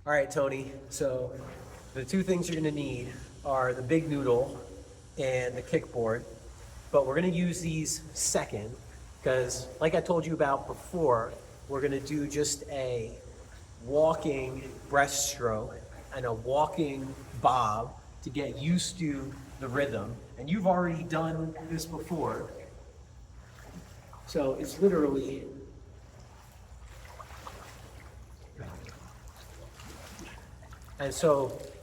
All right, Tony. So the two things you're going to need are the big noodle and the kickboard. But we're going to use these second because, like I told you about before, we're going to do just a walking breaststroke and a walking bob to get used to the rhythm. And you've already done this before. So it's literally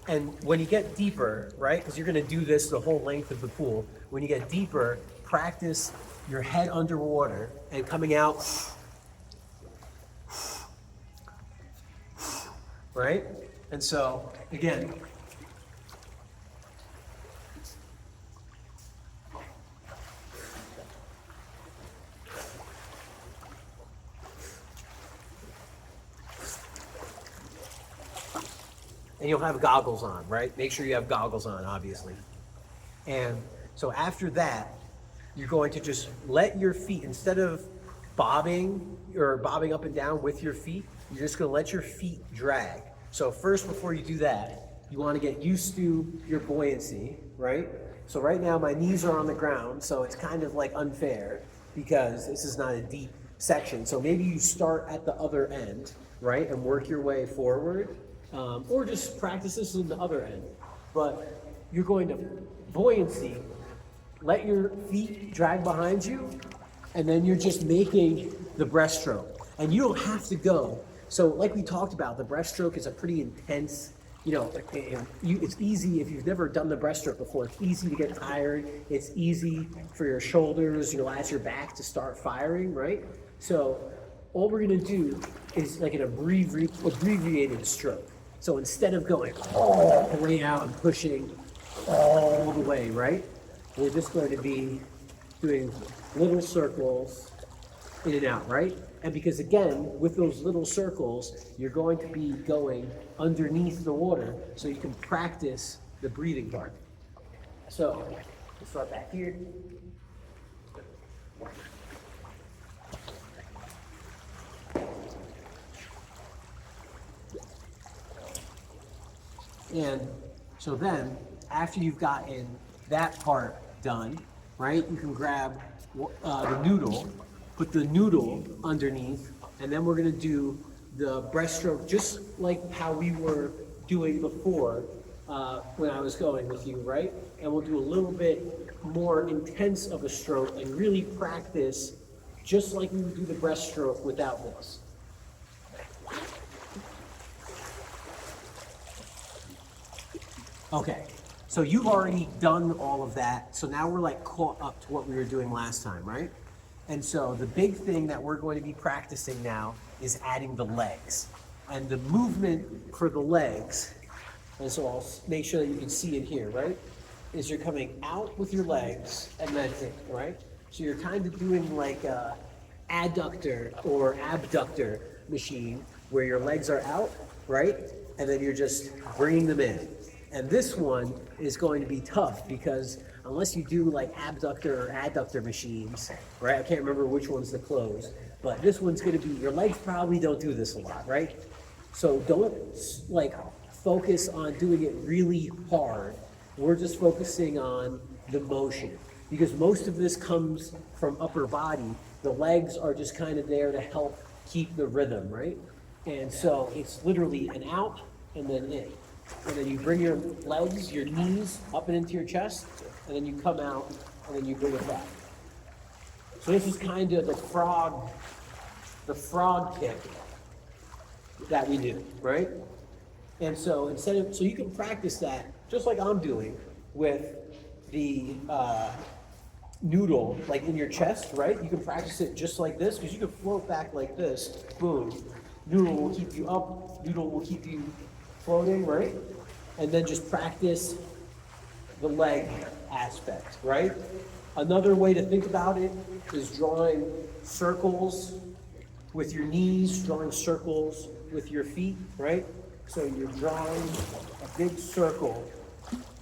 and when you get deeper, right, because you're going to do this the whole length of the pool, when you get deeper, practice your head underwater and coming out, right? And so, again, and you'll have goggles on, right? Make sure you have goggles on, obviously. And so after that, you're going to just let your feet, instead of bobbing or bobbing up and down with your feet, you're just going to let your feet drag. So first, before you do that, you want to get used to your buoyancy, right? So right now my knees are on the ground, so it's kind of like unfair because this is not a deep section. So maybe you start at the other end, right, and work your way forward, or just practice this in the other end. But you're going to buoyancy, let your feet drag behind you, and then you're just making the breaststroke. And you don't have to go. So like we talked about, the breaststroke is a pretty intense, it's easy if you've never done the breaststroke before, it's easy to get tired. It's easy for your shoulders, as your back to start firing, right? So all we're gonna do is like an abbreviated stroke. So instead of going all the way out and pushing all the way, right? We're just going to be doing little circles in and out, right? And because again, with those little circles, you're going to be going underneath the water so you can practice the breathing part. So, we'll start back here. And so then, after you've gotten that part done, right, you can grab the noodle, put the noodle underneath, and then we're going to do the breaststroke just like how we were doing before when I was going with you, right? And we'll do a little bit more intense of a stroke and really practice just like we would do the breaststroke without this. Okay, so you've already done all of that, so now we're like caught up to what we were doing last time, right? And so the big thing that we're going to be practicing now is adding the legs. And the movement for the legs, and so I'll make sure that you can see it here, right? Is you're coming out with your legs and then in, right? So you're kind of doing like a adductor or abductor machine where your legs are out, right? And then you're just bringing them in. And this one is going to be tough because unless you do like abductor or adductor machines, right? I can't remember which one's the close, but this one's going to be, your legs probably don't do this a lot, right? So don't like focus on doing it really hard. We're just focusing on the motion because most of this comes from upper body. The legs are just kind of there to help keep the rhythm, right? And so it's literally an out and then in. And then you bring your legs, your knees up and into your chest, and then you come out, and then you bring it back. So this is kind of the frog kick that we do, right? And so so you can practice that just like I'm doing with the noodle, like in your chest, right? You can practice it just like this, because you can float back like this, boom. Noodle will keep you up, noodle will keep you floating, right? And then just practice the leg aspect, right? Another way to think about it is drawing circles with your knees, drawing circles with your feet, right? So you're drawing a big circle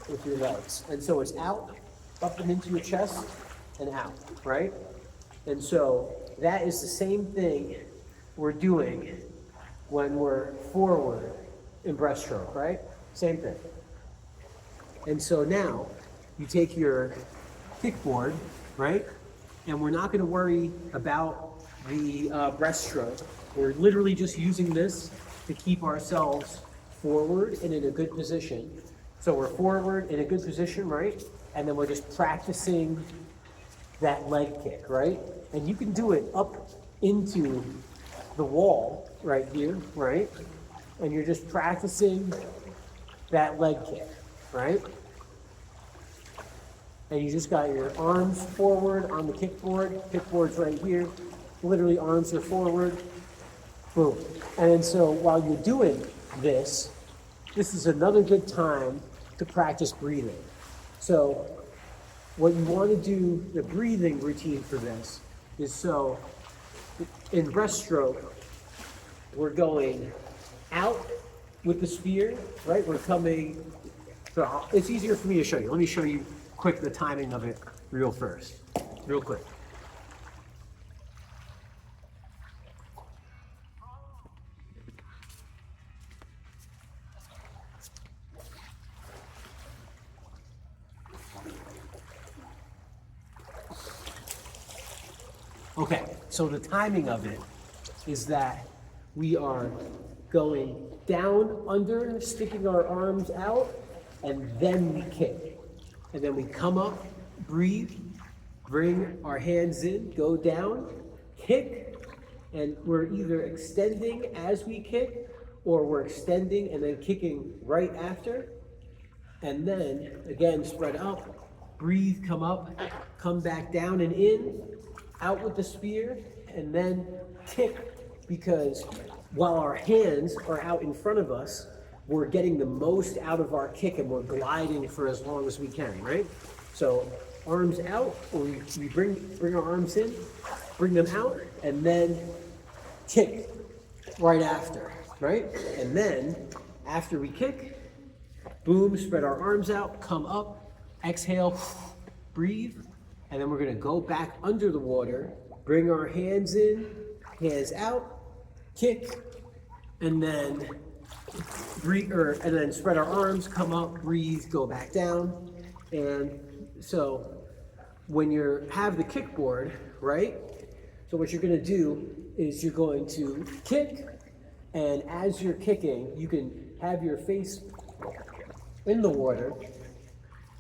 with your legs. And so it's out, up and into your chest, and out, right? And so that is the same thing we're doing when we're forward in breaststroke, right? Same thing. And so now you take your kickboard, right? And we're not going to worry about the breaststroke. We're literally just using this to keep ourselves forward and in a good position. So we're forward in a good position, right? And then we're just practicing that leg kick, right? And you can do it up into the wall right here, right? And you're just practicing that leg kick, right? And you just got your arms forward on the kickboard. Kickboard's right here. Literally arms are forward. Boom. And then so while you're doing this, this is another good time to practice breathing. So what you want to do, the breathing routine for this is, so in breaststroke, we're going out with the sphere, right? We're coming, so it's easier for me to show you. Let me show you quick the timing of it real quick. Okay, so the timing of it is that we are going down under, sticking our arms out, and then we kick. And then we come up, breathe, bring our hands in, go down, kick, and we're either extending as we kick, or we're extending and then kicking right after. And then, again, spread up, breathe, come up, come back down and in, out with the spear, and then kick, because while our hands are out in front of us, we're getting the most out of our kick and we're gliding for as long as we can, right? So arms out, or we bring our arms in, bring them out, and then kick right after, right? And then after we kick, boom, spread our arms out, come up, exhale, breathe, and then we're gonna go back under the water, bring our hands in, hands out, kick, and then breathe, and then spread our arms, come up, breathe, go back down. And so when you have the kickboard, right? So what you're gonna do is you're going to kick, and as you're kicking, you can have your face in the water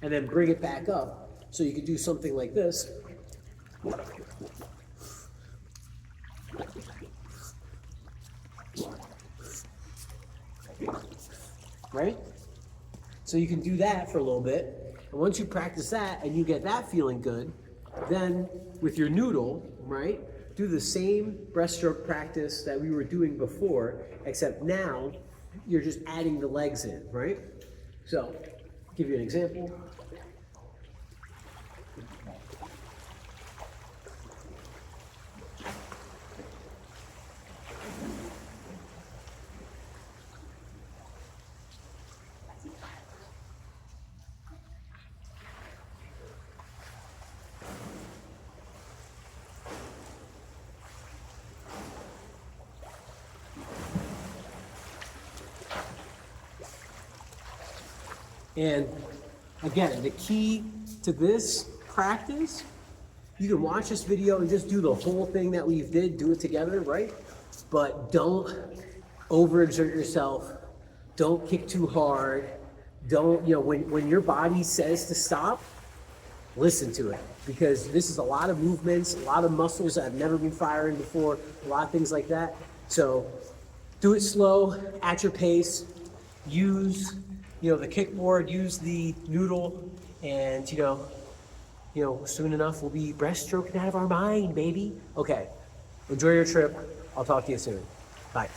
and then bring it back up. So you could do something like this. Right? So you can do that for a little bit. And once you practice that and you get that feeling good, then with your noodle, right, do the same breaststroke practice that we were doing before, except now you're just adding the legs in, right? So, I'll give you an example. And again, the key to this practice, you can watch this video and just do the whole thing that we did, do it together, right? But don't overexert yourself. Don't kick too hard. Don't, when your body says to stop, listen to it. Because this is a lot of movements, a lot of muscles that have never been firing before, a lot of things like that. So do it slow, at your pace. Use the kickboard, use the noodle, and soon enough we'll be breaststroking out of our mind, baby. Okay, enjoy your trip. I'll talk to you soon. Bye.